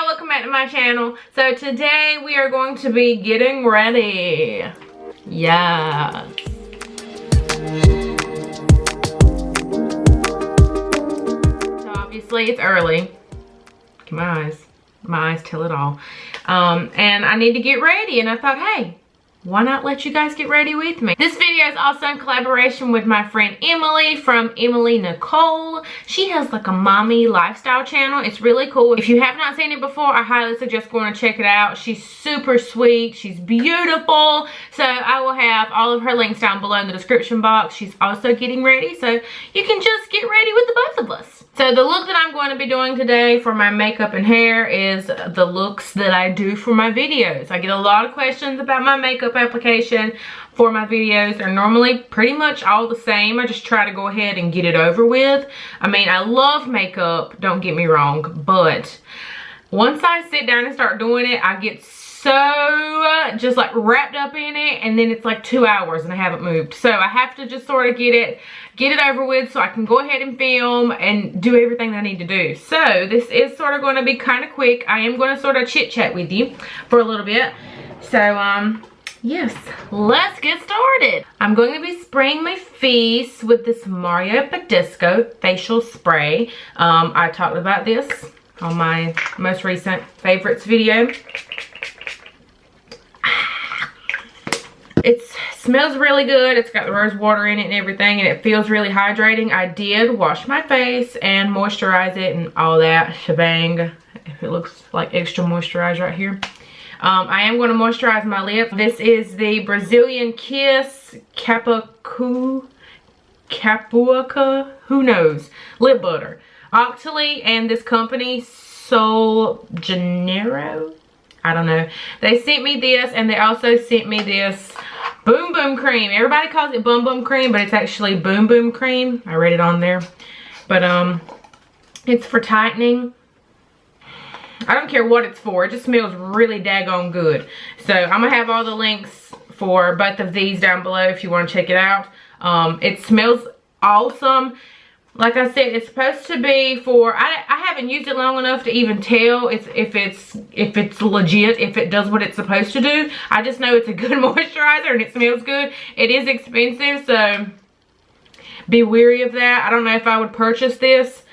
welcome back to my channel. So today we are going to be getting ready. Yes. So obviously it's early. My eyes tell it all. And I need to get ready, and I thought, hey, why not let you guys get ready with me? This video is also in collaboration with my friend Emily from Emily Nicole. She has like a mommy lifestyle channel. It's really cool. If you have not seen it before, I highly suggest going to check it out. She's super sweet. She's beautiful. So I will have all of her links down below in the description box. She's also getting ready, so you can just get ready with the both of us. So the look that I'm going to be doing today for my makeup and hair is the looks that I do for my videos. I get a lot of questions about my makeup application for my videos. They're normally pretty much all the same. I just try to go ahead and get it over with. I mean, I love makeup, don't get me wrong, but once I sit down and start doing it, I get so just like wrapped up in it, and then it's like 2 hours and I haven't moved. So I have to just sort of get it over with so I can go ahead and film and do everything that I need to do. So this is sort of going to be kind of quick. I am going to sort of chit chat with you for a little bit. So yes, let's get started. I'm going to be spraying my face with this Mario Badisco facial spray. I talked about this on my most recent favorites video. It smells really good. It's got the rose water in it and everything, and it feels really hydrating. I did wash my face and moisturize it and all that shebang. If it looks like extra moisturized right here. I am going to moisturize my lips. This is the Brazilian Kiss Capuca, who knows, lip butter. Octoly and this company, Sol de Janeiro, I don't know. They sent me this, and they also sent me this Boom Boom Cream. Everybody calls it Boom Boom Cream, but it's actually Boom Boom Cream. I read it on there. But it's for tightening. I don't care what it's for. It just smells really daggone good. So I'm going to have all the links for both of these down below if you want to check it out. It smells awesome. Like I said, it's supposed to be for, I haven't used it long enough to even tell if it's legit, if it does what it's supposed to do. I just know it's a good moisturizer and it smells good. It is expensive, so be wary of that. I don't know if I would purchase this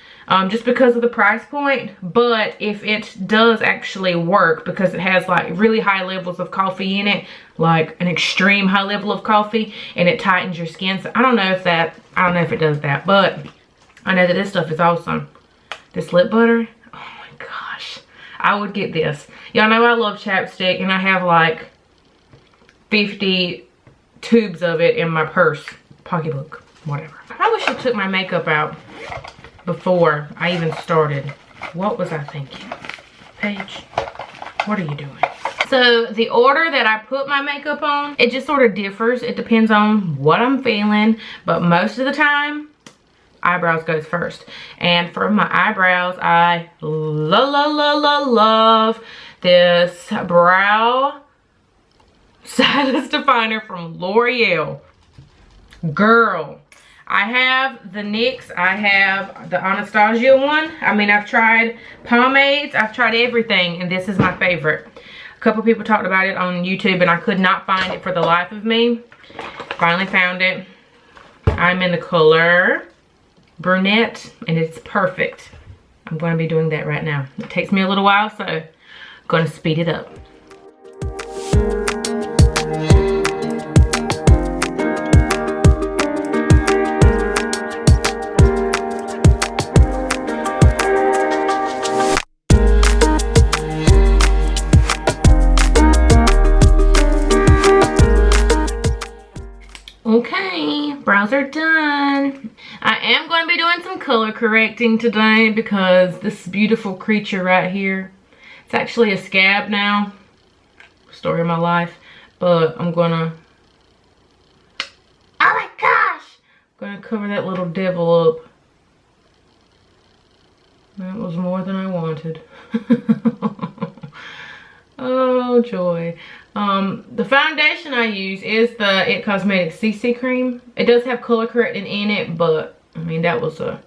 just because of the price point, but if it does actually work, because it has like really high levels of coffee in it, like an extreme high level of coffee, and it tightens your skin. So I don't know if it does that, but I know that this stuff is awesome. This lip butter, oh my gosh, I would get this. Y'all know I love chapstick, and I have like 50 tubes of it in my purse, pocketbook, whatever. I probably should have took my makeup out before I even started. What was I thinking? Paige, what are you doing? So the order that I put my makeup on, it just sort of differs. It depends on what I'm feeling, but most of the time, eyebrows goes first. And for my eyebrows, I love this brow stylist definer from L'Oreal. Girl, I have the NYX, I have the Anastasia one. I mean, I've tried pomades, I've tried everything, and this is my favorite. A couple people talked about it on YouTube, and I could not find it for the life of me. Finally found it. I'm in the color brunette, and it's perfect. I'm going to be doing that right now. It takes me a little while, so I'm going to speed it up. Okay, brows are done. I am going to be doing some color correcting today because this beautiful creature right here, it's actually a scab now. Story of my life. But I'm gonna, oh my gosh, I'm gonna cover that little devil up. That was more than I wanted. Oh joy. The foundation I use is the It Cosmetics CC cream. It does have color correcting in it, but I mean that was a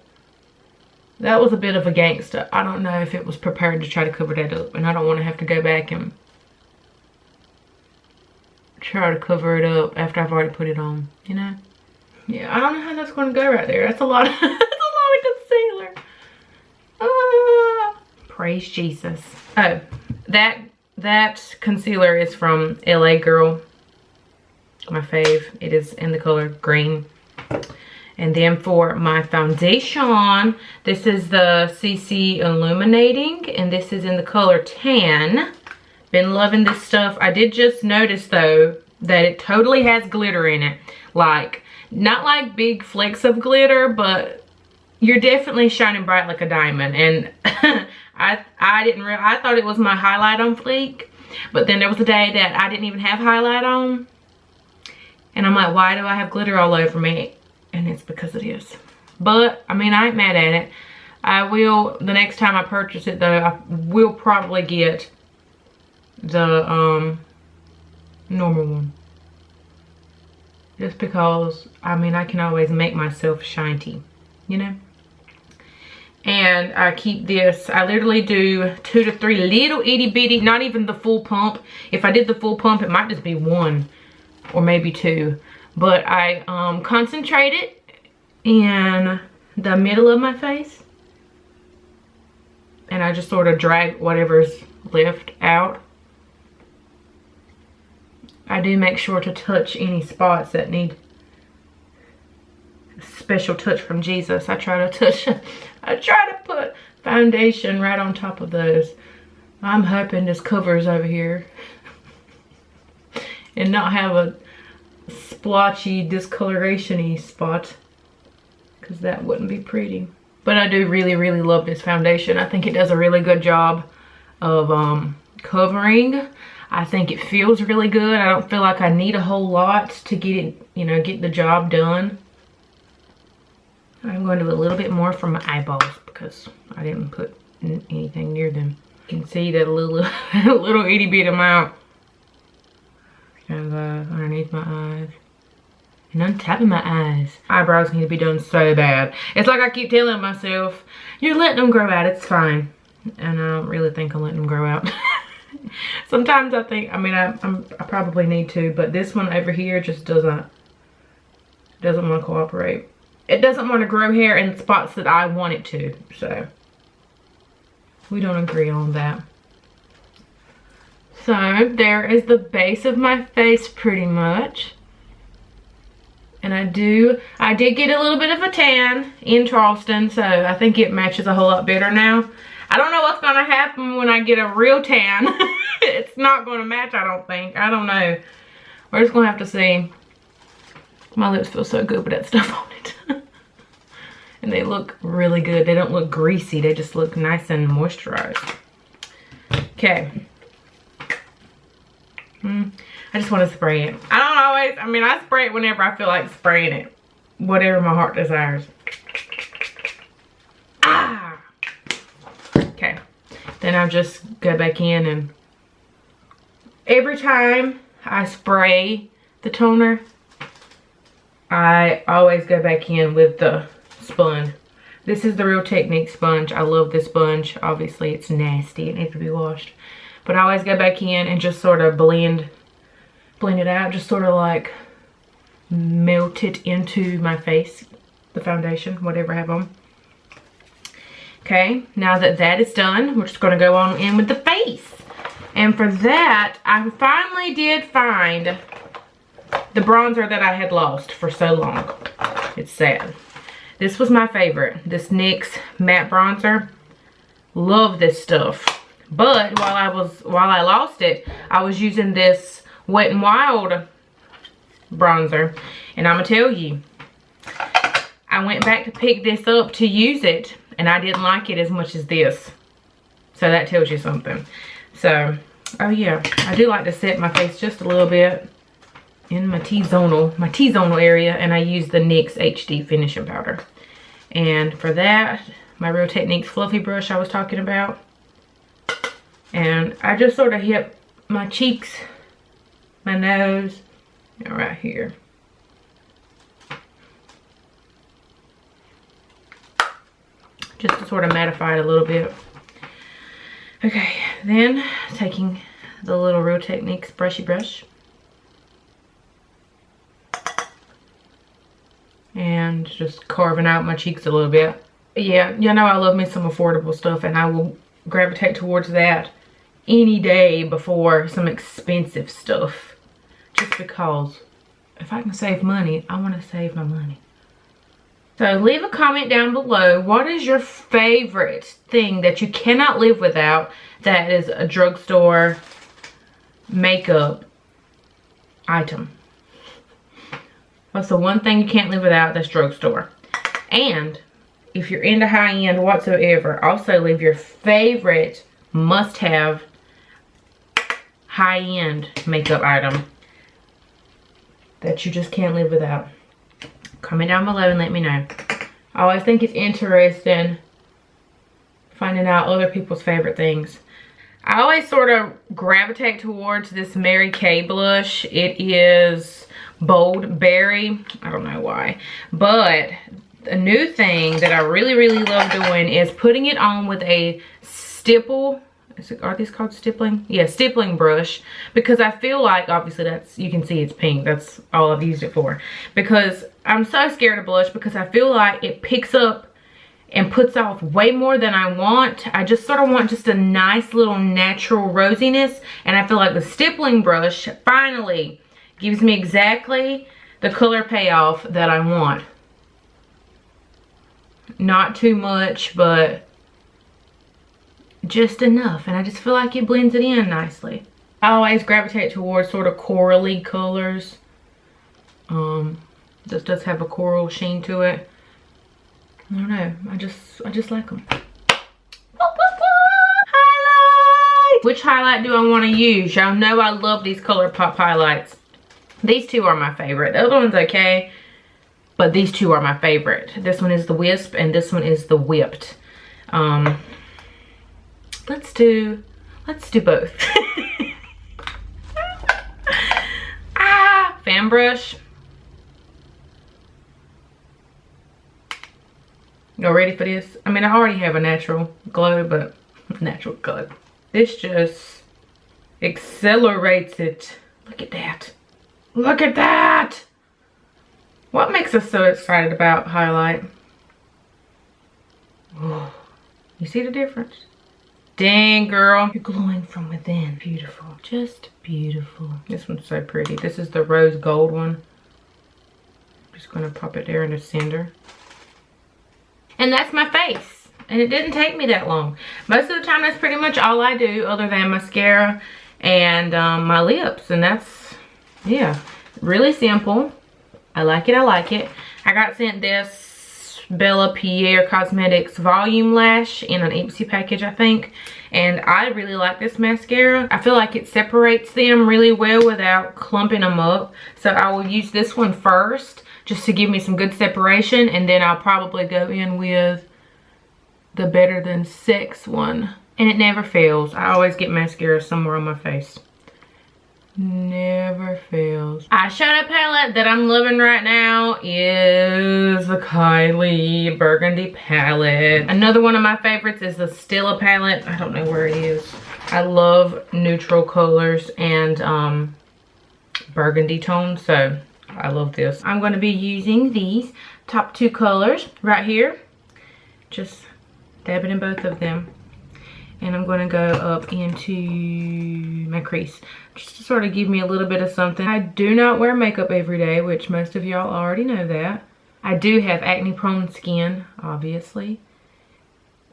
That was a bit of a gangster. I don't know if it was prepared to try to cover that up. And I don't want to have to go back and try to cover it up after I've already put it on, you know? Yeah, I don't know how that's going to go right there. That's a lot of, that's a lot of concealer. Praise Jesus. Oh, that concealer is from LA Girl. My fave. It is in the color green. And then for my foundation, this is the CC Illuminating, and this is in the color tan. Been loving this stuff. I did just notice though that it totally has glitter in it. Like, not like big flecks of glitter, but you're definitely shining bright like a diamond. And I didn't realize, I thought it was my highlight on fleek, but then there was a day that I didn't even have highlight on. And I'm like, why do I have glitter all over me? And it's because it is. But, I mean, I ain't mad at it. I will, the next time I purchase it though, I will probably get the normal one. Just because, I mean, I can always make myself shiny, you know? And I keep this, I literally do 2 to 3 little itty bitty, not even the full pump. If I did the full pump, it might just be 1 or maybe 2. But I concentrate it in the middle of my face. And I just sort of drag whatever's left out. I do make sure to touch any spots that need a special touch from Jesus. I try to put foundation right on top of those. I'm hoping this covers over here and not have a splotchy discoloration-y spot, because that wouldn't be pretty. But I do really, really love this foundation. I think it does a really good job of covering. I think it feels really good. I don't feel like I need a whole lot to get it, you know, get the job done. I'm going to do a little bit more from my eyeballs because I didn't put anything near them. You can see that little little itty bit amount underneath my eyes and on top of my eyes. Eyebrows need to be done so bad. It's like I keep telling myself, you're letting them grow out, it's fine. And I don't really think I'm letting them grow out. Sometimes I think, I mean, I probably need to, but this one over here just doesn't want to cooperate. It doesn't want to grow hair in spots that I want it to, so we don't agree on that. So there is the base of my face pretty much. And I did get a little bit of a tan in Charleston, so I think it matches a whole lot better now. I don't know what's gonna happen when I get a real tan. It's not gonna match, I don't think. I don't know. We're just gonna have to see. My lips feel so good with that stuff on it. And they look really good. They don't look greasy. They just look nice and moisturized. Okay. I just want to spray it. I don't always, I mean, I spray it whenever I feel like spraying it. Whatever my heart desires. Ah! Okay. Then I'll just go back in, and every time I spray the toner, I always go back in with the sponge. This is the Real Technique sponge. I love this sponge. Obviously, it's nasty. It needs to be washed. But I always go back in and just sort of blend it out. Just sort of like melt it into my face. The foundation, whatever I have on. Okay, now that that is done, we're just going to go on in with the face. And for that, I finally did find the bronzer that I had lost for so long. It's sad. This was my favorite. This NYX matte bronzer. Love this stuff. But while I lost it, I was using this Wet n Wild bronzer. And I'm going to tell you, I went back to pick this up to use it, and I didn't like it as much as this. So that tells you something. So, oh yeah, I do like to set my face just a little bit in my T-zonal area, and I use the NYX HD finishing powder. And for that, my Real Techniques fluffy brush I was talking about. And I just sort of hit my cheeks, my nose, and right here. just to sort of mattify it a little bit. Okay, then taking the little Real Techniques brushy brush. And just carving out my cheeks a little bit. Yeah, you know I love me some affordable stuff, and I will gravitate towards that any day before some expensive stuff. Just because if I can save money, I want to save my money. So leave a comment down below. What is your favorite thing that you cannot live without that is a drugstore makeup item? What's the one thing you can't live without that's drugstore? And if you're into high-end whatsoever, also leave your favorite must-have high-end makeup item that you just can't live without. Comment down below and let me know. I always think it's interesting finding out other people's favorite things. I always sort of gravitate towards this Mary Kay blush. It is Bold Berry. I don't know why. But a new thing that I really, really love doing is putting it on with a stipple. Are these called stippling? Yeah, stippling brush. Because I feel like, obviously that's, you can see it's pink. That's all I've used it for. Because I'm so scared of blush because I feel like it picks up and puts off way more than I want. I just sort of want just a nice little natural rosiness. And I feel like the stippling brush finally gives me exactly the color payoff that I want. Not too much, but just enough. And I just feel like it blends it in nicely. I always gravitate towards sort of corally colors. This does have a coral sheen to it. I don't know. I just like them. Highlight! Which highlight do I want to use? Y'all know I love these ColourPop highlights. These two are my favorite. The other one's okay, but these two are my favorite. This one is the Wisp and this one is the Whipped. Let's do both. Fan brush. Y'all ready for this? I mean, I already have a natural glow, but natural glow. This just accelerates it. Look at that. Look at that. What makes us so excited about highlight? Oh, you see the difference? Dang, girl. You're glowing from within. Beautiful. Just beautiful. This one's so pretty. This is the rose gold one. I'm just going to pop it there in the center. And that's my face. And it didn't take me that long. Most of the time, that's pretty much all I do other than mascara and my lips. And that's, yeah, really simple. I like it. I like it. I got sent this Bella Pierre Cosmetics Volume Lash in an Ipsy package, I think. And I really like this mascara. I feel like it separates them really well without clumping them up. So I will use this one first, just to give me some good separation, and then I'll probably go in with the Better Than Sex one. And it never fails. I always get mascara somewhere on my face. Never fails. Eyeshadow palette that I'm loving right now is the Kylie Burgundy palette. Another one of my favorites is the Stila palette. I don't know where it is. I love neutral colors and burgundy tones, so I love this. I'm going to be using these top two colors right here. Just dabbing in both of them. And I'm going to go up into my crease. Just to sort of give me a little bit of something. I do not wear makeup every day, which most of y'all already know that. I do have acne prone skin, obviously.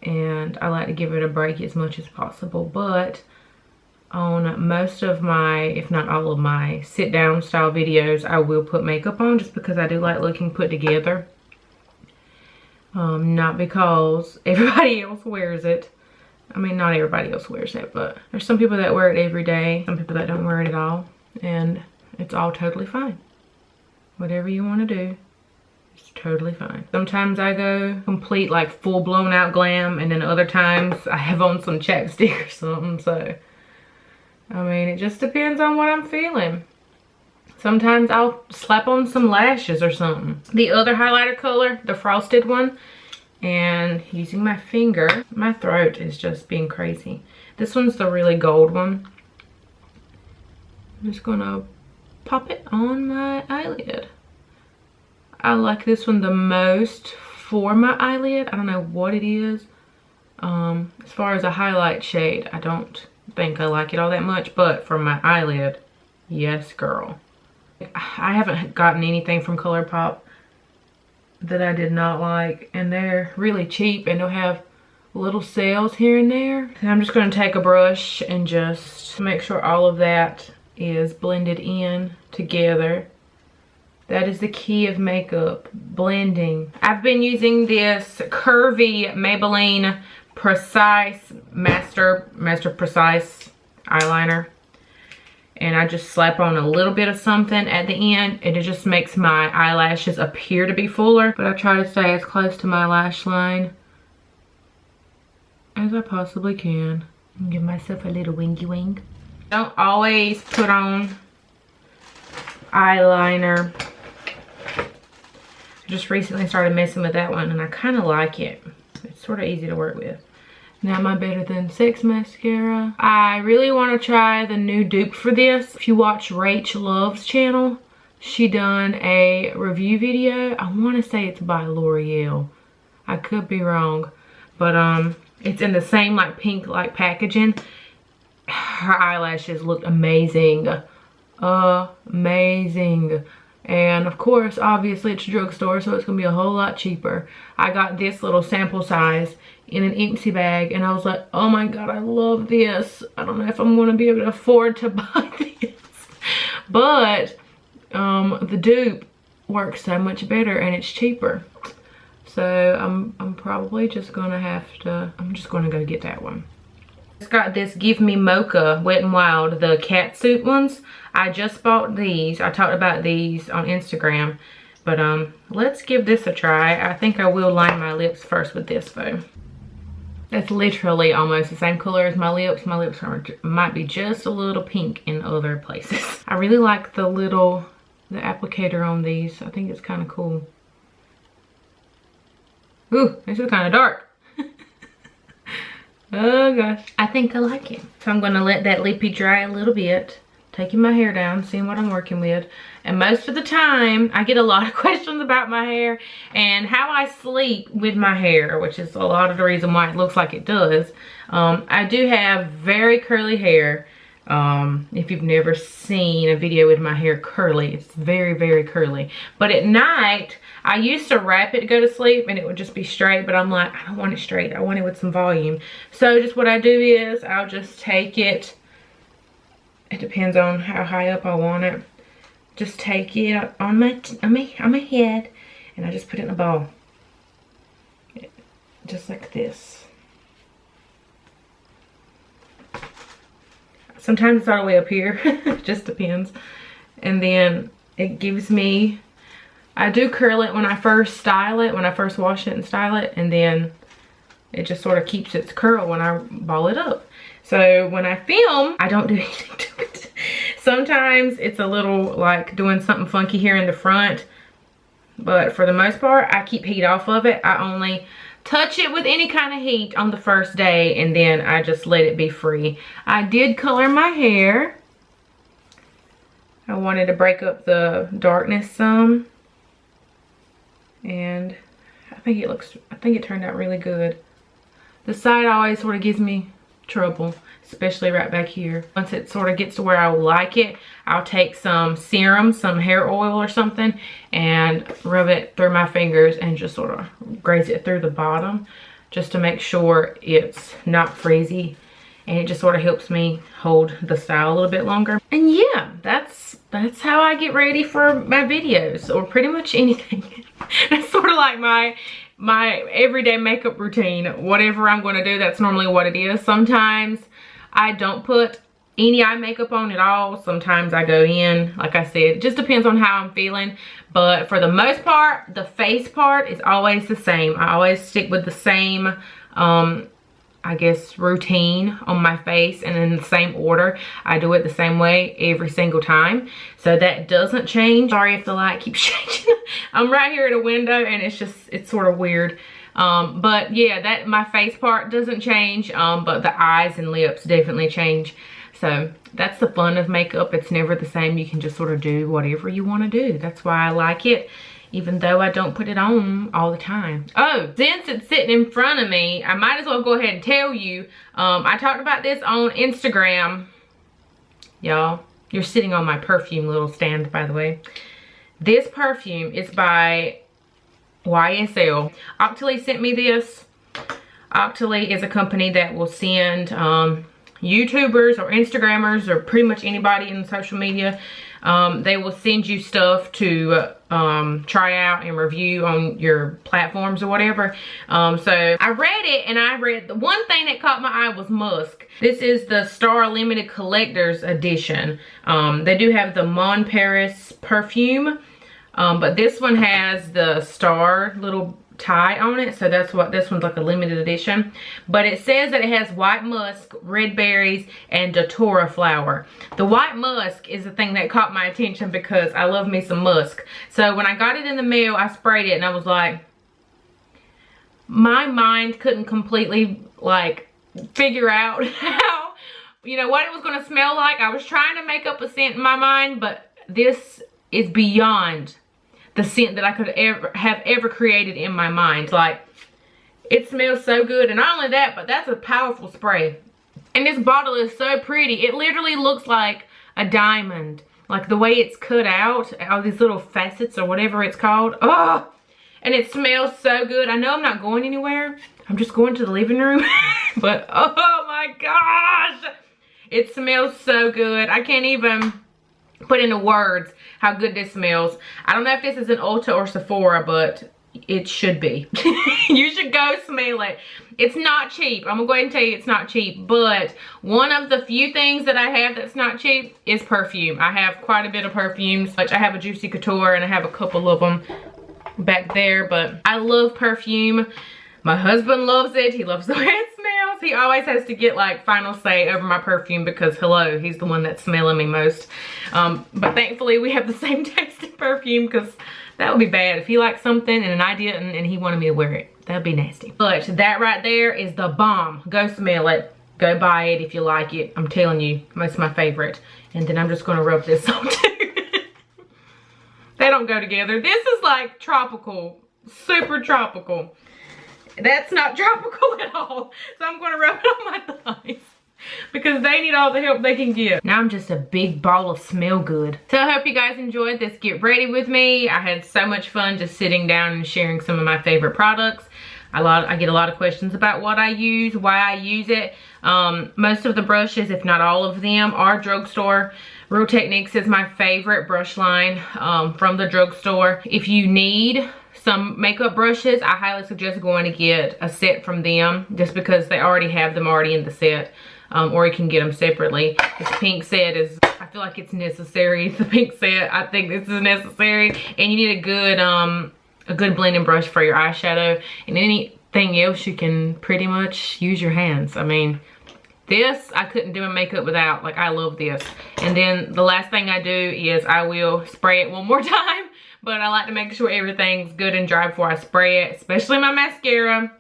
And I like to give it a break as much as possible. But on most of my, if not all of my sit down style videos, I will put makeup on just because I do like looking put together. Not because everybody else wears it. I mean, not everybody else wears it, but there's some people that wear it every day, some people that don't wear it at all, and it's all totally fine. Whatever you want to do, it's totally fine. Sometimes I go complete, like, full blown out glam, and then other times I have on some chapstick or something, so I mean, it just depends on what I'm feeling. Sometimes I'll slap on some lashes or something. The other highlighter color, the frosted one, and using my finger. My throat is just being crazy. This one's the really gold one. I'm just gonna pop it on my eyelid. I like this one the most for my eyelid. I don't know what it is. As far as a highlight shade, I don't think I like it all that much, but for my eyelid, yes girl. I haven't gotten anything from ColourPop that I did not like, and they're really cheap and they'll have little sales here and there. And I'm just going to take a brush and just make sure all of that is blended in together. That is the key of makeup, blending. I've been using this curvy Maybelline Precise Master Precise eyeliner, and I just slap on a little bit of something at the end, and it just makes my eyelashes appear to be fuller. But I try to stay as close to my lash line as I possibly can. And give myself a little winky wink. Don't always put on eyeliner. I just recently started messing with that one, and I kind of like it. It's sort of easy to work with. Now my Better Than Sex mascara. I really want to try the new dupe for this. If you watch Rach Love's channel, she done a review video. I want to say it's by L'Oreal. I could be wrong, but it's in the same like pink like packaging. Her eyelashes look amazing. Amazing. And of course, obviously it's a drugstore, so it's gonna be a whole lot cheaper. I got this little sample size in an empty bag, and I was like, oh my god, I love this. I don't know if I'm gonna be able to afford to buy this, but the dupe works so much better and it's cheaper. So I'm probably just gonna have to, I'm just gonna go get that one. It's got this Give Me Mocha Wet n Wild, the catsuit ones. I just bought these. I talked about these on Instagram, but let's give this a try. I think I will line my lips first with this though. That's literally almost the same color as my lips. My lips might be just a little pink in other places. I really like the applicator on these. I think it's kind of cool. Ooh, this is kind of dark. Oh gosh, I think I like it. So I'm gonna let that lippy dry a little bit, taking my hair down, seeing what I'm working with. And most of the time, I get a lot of questions about my hair and how I sleep with my hair, which is a lot of the reason why it looks like it does. I do have very curly hair. If you've never seen a video with my hair curly, it's very, very curly. But at night, I used to wrap it to go to sleep and it would just be straight, but I'm like, I don't want it straight. I want it with some volume. So just what I do is I'll just take it. It depends on how high up I want it. Just take it on my head, and I just put it in a ball. Just like this. Sometimes it's all the way up here. It just depends. And then it gives me, I do curl it when I first style it, when I first wash it and style it, and then it just sort of keeps its curl when I ball it up. So when I film, I don't do anything to it. Sometimes it's a little like doing something funky here in the front, but for the most part, I keep heat off of it. I only touch it with any kind of heat on the first day, and then I just let it be free. I did color my hair. I wanted to break up the darkness some, and I think it turned out really good. The side always sort of gives me trouble, especially right back here. Once it sort of gets to where I like it, I'll take some serum, some hair oil or something, and rub it through my fingers and just sort of graze it through the bottom, just to make sure it's not frizzy, and it just sort of helps me hold the style a little bit longer. And yeah, that's how I get ready for my videos, or pretty much anything. That's sort of like my everyday makeup routine. Whatever I'm going to do, that's normally what it is. Sometimes I don't put any eye makeup on at all. Sometimes I go in, like I said, it just depends on how I'm feeling. But for the most part, the face part is always the same. I always stick with the same, I guess, routine on my face, and in the same order. I do it the same way every single time, so that doesn't change. Sorry if the light keeps changing. I'm right here at a window and it's sort of weird. But yeah, that my face part doesn't change, but the eyes and lips definitely change. So that's the fun of makeup. It's never the same. You can just sort of do whatever you want to do. That's why I like it, even though I don't put it on all the time. Oh, since it's sitting in front of me, I might as well go ahead and tell you. I talked about this on Instagram. Y'all, you're sitting on my perfume little stand, by the way. This perfume is by YSL. Octoly sent me this. Octoly is a company that will send YouTubers or Instagrammers or pretty much anybody in social media. They will send you stuff to try out and review on your platforms or whatever. So I read it, and I read the one thing that caught my eye was musk. This is the Star Limited Collector's Edition. They do have the Mon Paris perfume, but this one has the star little tie on it, so that's what this one's like, a limited edition. But it says that it has white musk, red berries, and datura flower. The white musk is the thing that caught my attention because I love me some musk. So when I got it in the mail, I sprayed it and I was like, my mind couldn't completely like figure out how, you know, what it was going to smell like. I was trying to make up a scent in my mind, but this is beyond the scent that I could have ever created in my mind. Like, it smells so good. And not only that, but that's a powerful spray. And this bottle is so pretty. It literally looks like a diamond. Like the way it's cut out, all these little facets or whatever it's called. Oh, and it smells so good. I know I'm not going anywhere. I'm just going to the living room. But oh my gosh, it smells so good. I can't even put into words how good this smells. I don't know if this is an Ulta or Sephora, but it should be. You should go smell it. It's not cheap. I'm gonna go ahead and tell you it's not cheap, but one of the few things that I have that's not cheap is perfume. I have quite a bit of perfumes. I have a Juicy Couture and I have a couple of them back there, but I love perfume. My husband loves it. He loves the way it smells. He always has to get like final say over my perfume because hello, he's the one that's smelling me most. But thankfully we have the same taste in perfume, because that would be bad if he liked something and I didn't and he wanted me to wear it. That'd be nasty. But that right there is the bomb. Go smell it. Go buy it if you like it. I'm telling you, it's my favorite. And then I'm just gonna rub this on too. They don't go together. This is like tropical, super tropical. That's not tropical at all. So I'm going to rub it on my thighs because they need all the help they can get. Now I'm just a big ball of smell good. So I hope you guys enjoyed this Get Ready With Me. I had so much fun just sitting down and sharing some of my favorite products. I get a lot of questions about what I use, why I use it. Most of the brushes, if not all of them, are drugstore. Real Techniques is my favorite brush line from the drugstore. If you need some makeup brushes, I highly suggest going to get a set from them, just because they already have them in the set, or you can get them separately. This pink set is, I feel like it's necessary. The pink set, I think this is necessary, and you need a good blending brush for your eyeshadow, and anything else you can pretty much use your hands. I mean, this I couldn't do my makeup without. Like, I love this. And then the last thing I do is I will spray it one more time. But I like to make sure everything's good and dry before I spray it, especially my mascara,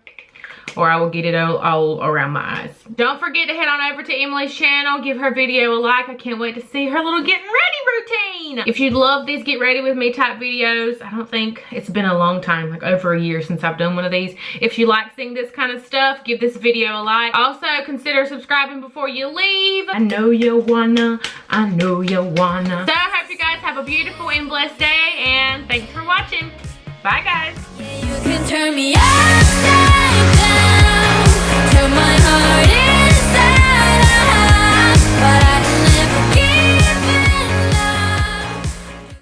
or I will get it all around my eyes. Don't forget to head on over to Emily's channel, give her video a like. I can't wait to see her little getting ready routine. If you'd love these Get Ready With Me type videos, I don't think it's been a long time, like over a year since I've done one of these. If you like seeing this kind of stuff, give this video a like. Also, consider subscribing before you leave. I know you wanna, I know you wanna. So I hope you guys have a beautiful and blessed day, and thanks for watching. Bye guys. You can turn me on.